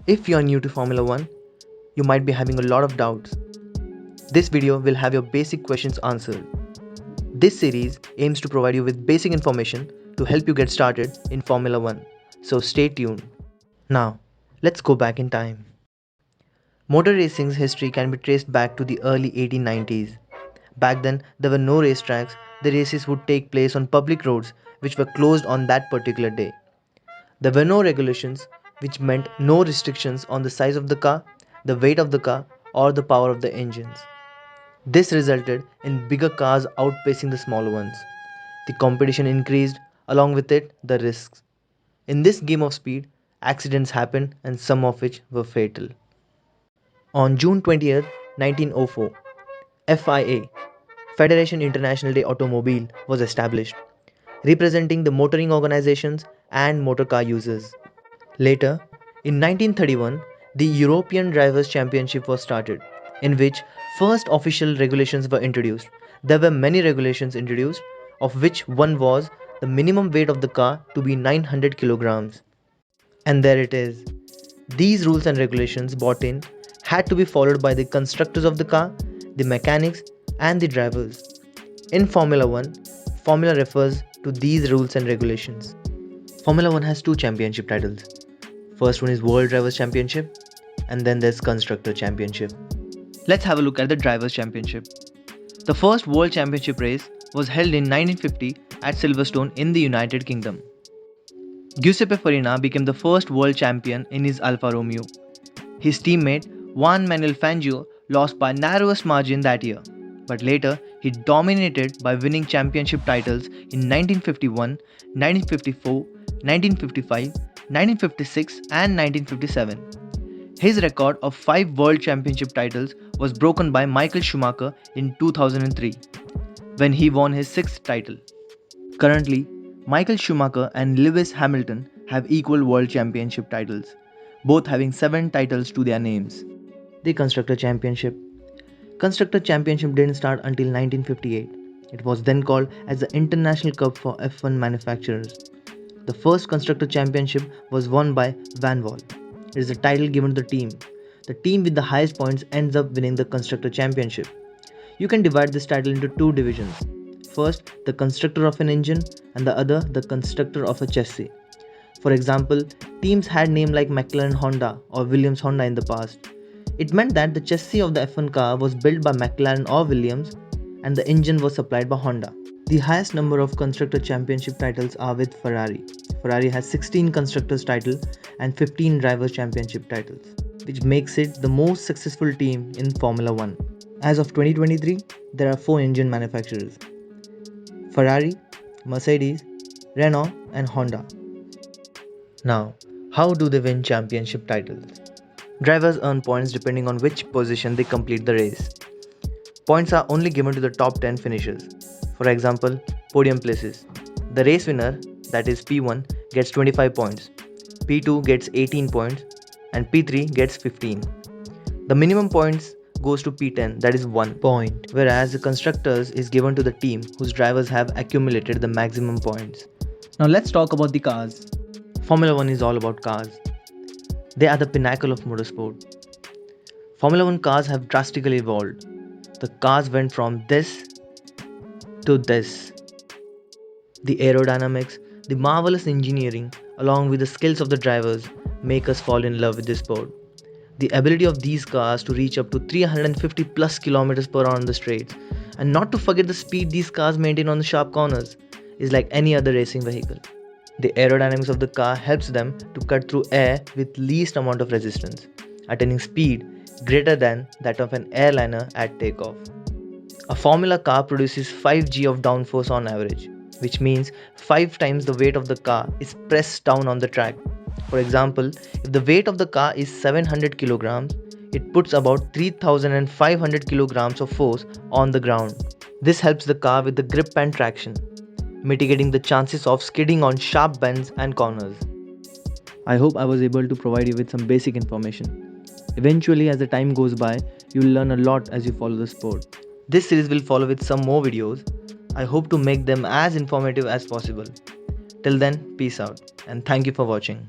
If you are new to Formula 1, you might be having a lot of doubts. This video will have your basic questions answered. This series aims to provide you with basic information to help you get started in Formula 1. So stay tuned. Now, let's go back in time. Motor racing's history can be traced back to the early 1890s. Back then, there were no racetracks. The races would take place on public roads which were closed on that particular day. There were no regulations, which meant no restrictions on the size of the car, the weight of the car, or the power of the engines. This resulted in bigger cars outpacing the smaller ones. The competition increased, along with it, the risks. In this game of speed, accidents happened and some of which were fatal. On June 20th, 1904, FIA, Federation International de Automobile, was established, representing the motoring organizations and motor car users. Later, in 1931, the European Drivers' Championship was started, in which first official regulations were introduced. There were many regulations introduced, of which one was the minimum weight of the car to be 900 kilograms. And there it is. These rules and regulations brought in had to be followed by the constructors of the car, the mechanics, and the drivers. In Formula 1, Formula refers to these rules and regulations. Formula 1 has two championship titles. First one is World Drivers' Championship, and then there's Constructor Championship. Let's have a look at the Drivers' Championship. The first World Championship race was held in 1950 at Silverstone in the United Kingdom. Giuseppe Farina became the first world champion in his Alfa Romeo. His teammate Juan Manuel Fangio lost by narrowest margin that year, but later he dominated by winning championship titles in 1951, 1954, 1955, 1956 and 1957. His record of 5 world championship titles was broken by Michael Schumacher in 2003, when he won his 6th title. Currently, Michael Schumacher and Lewis Hamilton have equal world championship titles, both having 7 titles to their names. The Constructor Championship. Constructor Championship didn't start until 1958. It was then called as the International Cup for F1 manufacturers. The first Constructor Championship was won by Vanwall. It is a title given to the team. The team with the highest points ends up winning the Constructor Championship. You can divide this title into two divisions. First, the constructor of an engine, and the other, the constructor of a chassis. For example, teams had names like McLaren Honda or Williams Honda in the past. It meant that the chassis of the F1 car was built by McLaren or Williams, and the engine was supplied by Honda. The highest number of Constructor Championship titles are with Ferrari. Ferrari has 16 Constructors titles and 15 Drivers' Championship titles, which makes it the most successful team in Formula 1. As of 2023, there are 4 engine manufacturers: Ferrari, Mercedes, Renault and Honda. Now, how do they win championship titles? Drivers earn points depending on which position they complete the race. Points are only given to the top 10 finishers. For example, podium places. The race winner, that is P1, gets 25 points, P2 gets 18 points, and P3 gets 15. The minimum points goes to P10, that is 1 point, whereas the constructors is given to the team whose drivers have accumulated the maximum points. Now let's talk about the cars. Formula 1 is all about cars. They are the pinnacle of motorsport. Formula 1 cars have drastically evolved. The cars went from this to this. The aerodynamics, the marvelous engineering, along with the skills of the drivers, make us fall in love with this sport. The ability of these cars to reach up to 350 plus kilometers per hour on the straights, and not to forget the speed these cars maintain on the sharp corners, is like any other racing vehicle. The aerodynamics of the car helps them to cut through air with least amount of resistance, attaining speed greater than that of an airliner at takeoff. A Formula car produces 5 g of downforce on average, which means 5 times the weight of the car is pressed down on the track. For example, if the weight of the car is 700 kilograms, it puts about 3500 kilograms of force on the ground. This helps the car with the grip and traction, mitigating the chances of skidding on sharp bends and corners. I hope I was able to provide you with some basic information. Eventually, as the time goes by, you will learn a lot as you follow the sport. This series will follow with some more videos. I hope to make them as informative as possible. Till then, peace out and thank you for watching.